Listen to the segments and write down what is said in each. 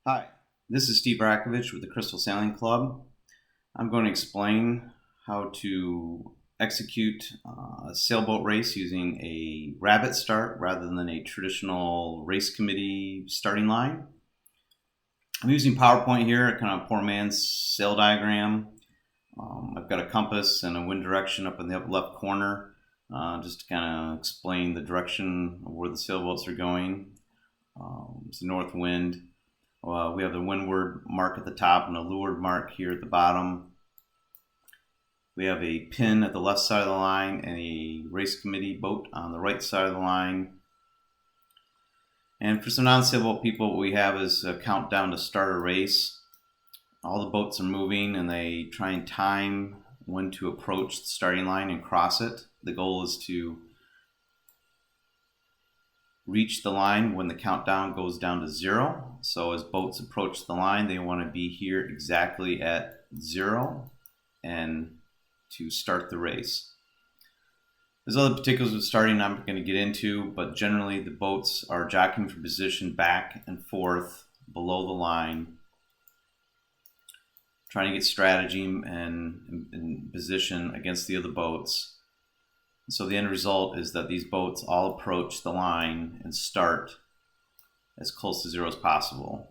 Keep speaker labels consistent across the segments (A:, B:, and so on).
A: Hi, this is Steve Rakovich with the Crystal Sailing Club. I'm going to explain how to execute a sailboat race using a rabbit start rather than a traditional race committee starting line. I'm using PowerPoint here, kind of poor man's sail diagram. I've got a compass and a wind direction up in the upper left corner, just to kind of explain the direction of where the sailboats are going. It's the north wind. We have the windward mark at the top and a leeward mark here at the bottom. We have a pin at the left side of the line and a race committee boat on the right side of the line. And for some non-sailboat people, what we have is a countdown to start a race. All the boats are moving and they try and time when to approach the starting line and cross it. The goal is to reach the line when the countdown goes down to 0. So as boats approach the line, they want to be here exactly at 0 and to start the race. There's other particulars of starting I'm going to get into, but generally the boats are jockeying for position back and forth below the line, trying to get strategy and position against the other boats. So the end result is that these boats all approach the line and start as close to 0 as possible.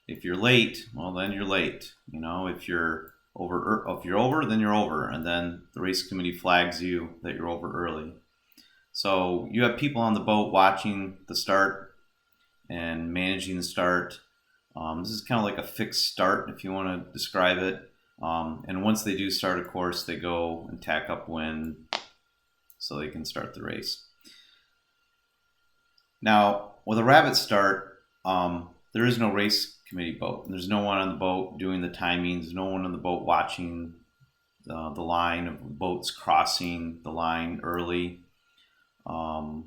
A: If you're late, well then you're late. You know, if you're over, then you're over, and then the race committee flags you that you're over early. So you have people on the boat watching the start and managing the start. This is kind of like a fixed start, if you want to describe it. And once they do start, of course, they go and tack up wind so they can start the race. Now, with a rabbit start, there is no race committee boat. There's no one on the boat doing the timings. There's no one on the boat watching the line of boats crossing the line early. You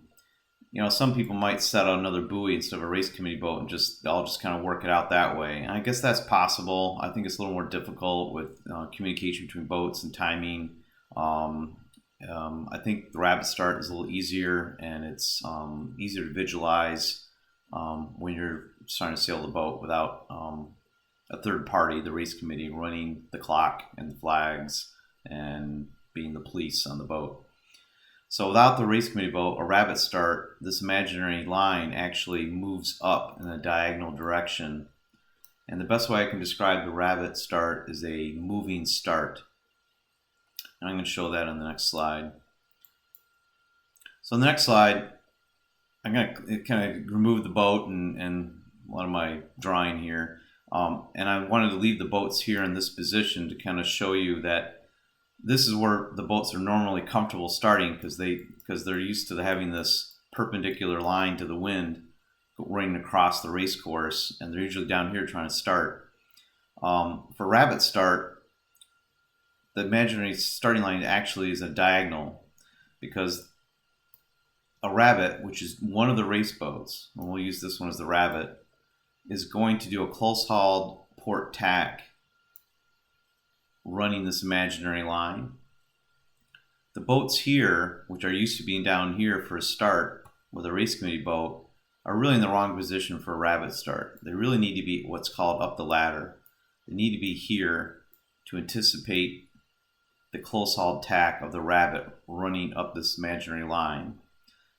A: know, some people might set out another buoy instead of a race committee boat and they'll just kind of work it out that way. And I guess that's possible. I think it's a little more difficult with communication between boats and timing. I think the rabbit start is a little easier, and it's easier to visualize when you're trying to sail the boat without a third party, the race committee, running the clock and the flags and being the police on the boat. So without the race committee boat, a rabbit start, this imaginary line actually moves up in a diagonal direction. And the best way I can describe the rabbit start is a moving start. And I'm going to show that on the next slide. So on the next slide, I'm going to kind of remove the boat and a lot of my drawing here. And I wanted to leave the boats here in this position to kind of show you that this is where the boats are normally comfortable starting because they're used to having this perpendicular line to the wind running across the race course, and they're usually down here trying to start. For rabbit start, the imaginary starting line actually is a diagonal because a rabbit, which is one of the race boats, and we'll use this one as the rabbit, is going to do a close-hauled port tack running this imaginary line. The boats here, which are used to being down here for a start with a race committee boat, are really in the wrong position for a rabbit start. They really need to be what's called up the ladder. They need to be here to anticipate the close-hauled tack of the rabbit running up this imaginary line.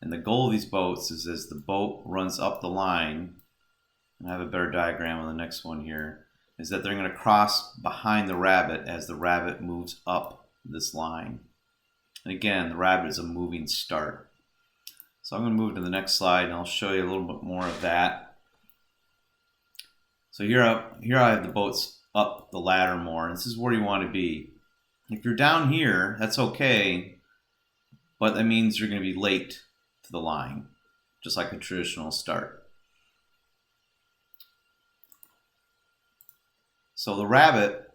A: And the goal of these boats is as the boat runs up the line, and I have a better diagram on the next one here, is that they're going to cross behind the rabbit as the rabbit moves up this line. And again, the rabbit is a moving start. So I'm going to move to the next slide and I'll show you a little bit more of that. So here I have the boats up the ladder more, and this is where you want to be. If you're down here, that's okay, but that means you're going to be late to the line, just like a traditional start. So the rabbit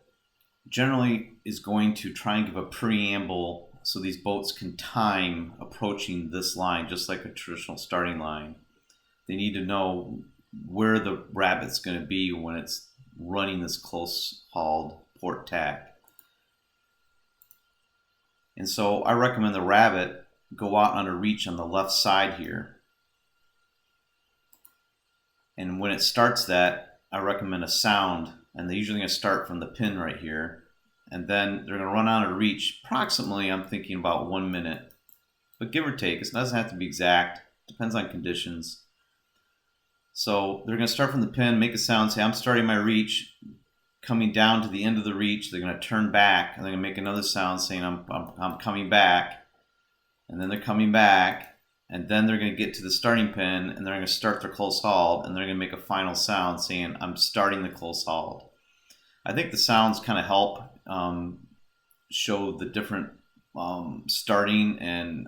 A: generally is going to try and give a preamble so these boats can time approaching this line, just like a traditional starting line. They need to know where the rabbit's going to be when it's running this close-hauled port tack. And so I recommend the rabbit go out on a reach on the left side here. And when it starts that, I recommend a sound, and they're usually going to start from the pin right here, and then they're going to run on a reach approximately, I'm thinking about 1 minute, but give or take. It doesn't have to be exact. Depends on conditions. So they're going to start from the pin, make a sound, say I'm starting my reach, coming down to the end of the reach. They're going to turn back, and they're going to make another sound saying I'm coming back, and then they're coming back, and then they're going to get to the starting pin, and they're going to start their close hold, and they're going to make a final sound saying I'm starting the close hold. I think the sounds kind of help show the different starting and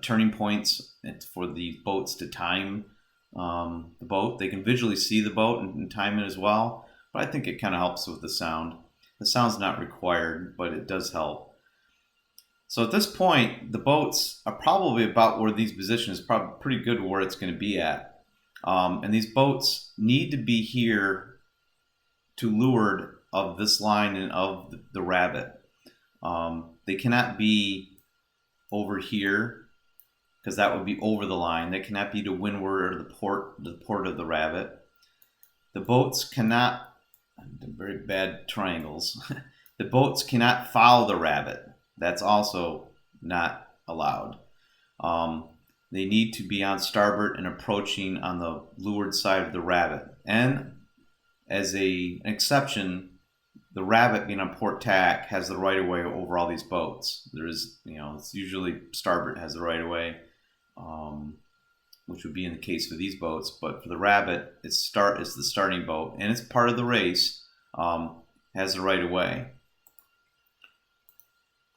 A: turning points for the boats to time the boat. They can visually see the boat and time it as well, but I think it kind of helps with the sound. The sound's not required, but it does help. So at this point, the boats are probably about where these positions, probably pretty good where it's going to be at. And these boats need to be here to leeward of this line and of the rabbit. They cannot be over here because that would be over the line. They cannot be to windward or the port of the rabbit. The boats cannot, very bad triangles. The boats cannot follow the rabbit. That's also not allowed. They need to be on starboard and approaching on the leeward side of the rabbit. And as an exception, the rabbit being on port tack has the right of way over all these boats. There is, it's usually starboard has the right of way, which would be in the case for these boats. But for the rabbit, it's the starting boat, and it's part of the race, has the right of way.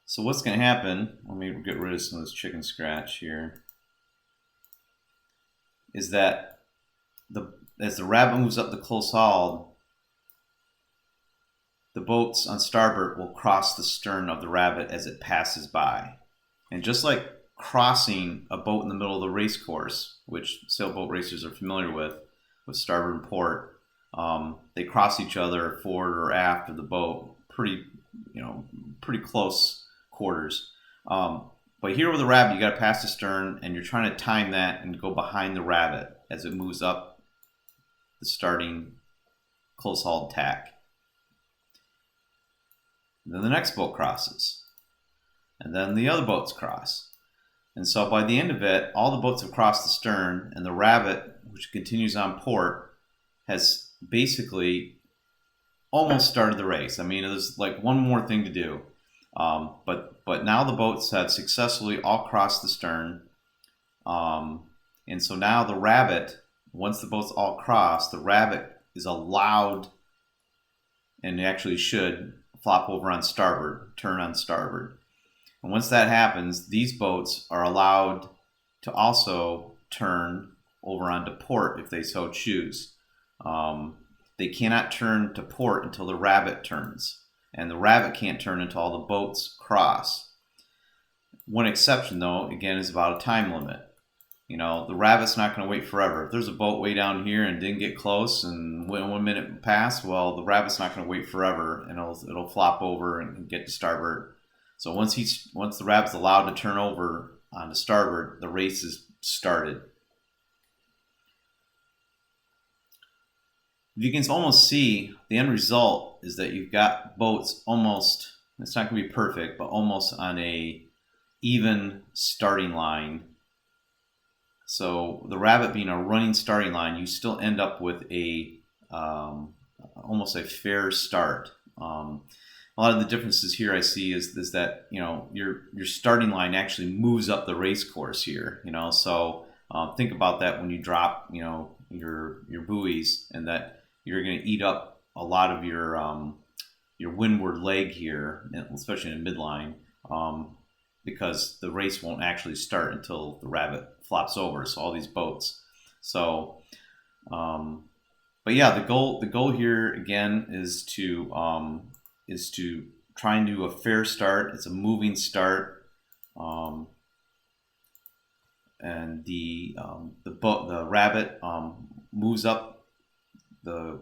A: So what's going to happen, let me get rid of some of this chicken scratch here, is that as the rabbit moves up the close hauled, the boats on starboard will cross the stern of the rabbit as it passes by. And just like crossing a boat in the middle of the race course, which sailboat racers are familiar with starboard and port, they cross each other forward or aft of the boat, pretty close quarters. But here with the rabbit, you got to pass the stern, and you're trying to time that and go behind the rabbit as it moves up the starting close hauled tack. And then the next boat crosses, and then the other boats cross. And so by the end of it, all the boats have crossed the stern, and the rabbit, which continues on port, has basically almost started the race. I mean, there's like one more thing to do. But now the boats have successfully all crossed the stern. And so now the rabbit, once the boats all cross, the rabbit is allowed, and actually should, flop over on starboard, turn on starboard. And once that happens, these boats are allowed to also turn over onto port if they so choose. They cannot turn to port until the rabbit turns. And the rabbit can't turn until all the boats cross. One exception, though, again, is about a time limit. The rabbit's not going to wait forever. If there's a boat way down here and didn't get close and 1 minute passed, well, the rabbit's not going to wait forever, and it'll flop over and get to starboard. So once the rabbit's allowed to turn over onto starboard, the race is started. You can almost see the end result is that you've got boats almost, it's not going to be perfect, but almost on a even starting line. So the rabbit being a running starting line, you still end up with a almost a fair start. A lot of the differences here I see is that your starting line actually moves up the race course here. So think about that when you drop your buoys, and that you're going to eat up a lot of your windward leg here, especially in midline, because the race won't actually start until the rabbit flops over. So all these boats. So, but yeah, the goal here again is to try and do a fair start. It's a moving start, and the rabbit moves up the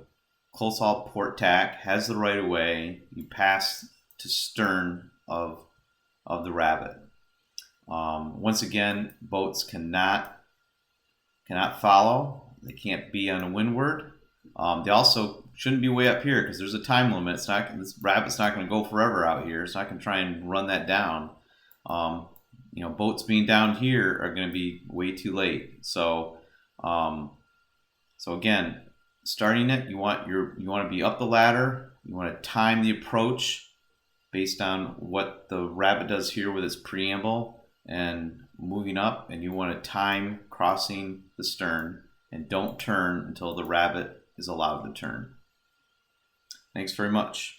A: close haul port tack, has the right of way. You pass to stern of the rabbit. Once again, boats cannot follow. They can't be on a windward. They also shouldn't be way up here because there's a time limit. This rabbit's not going to go forever out here, so I can try and run that down. Um, Boats being down here are going to be way too late. So again, starting it, you want to be up the ladder. You want to time the approach based on what the rabbit does here with its preamble and moving up, and you want to time crossing the stern and don't turn until the rabbit is allowed to turn. Thanks very much.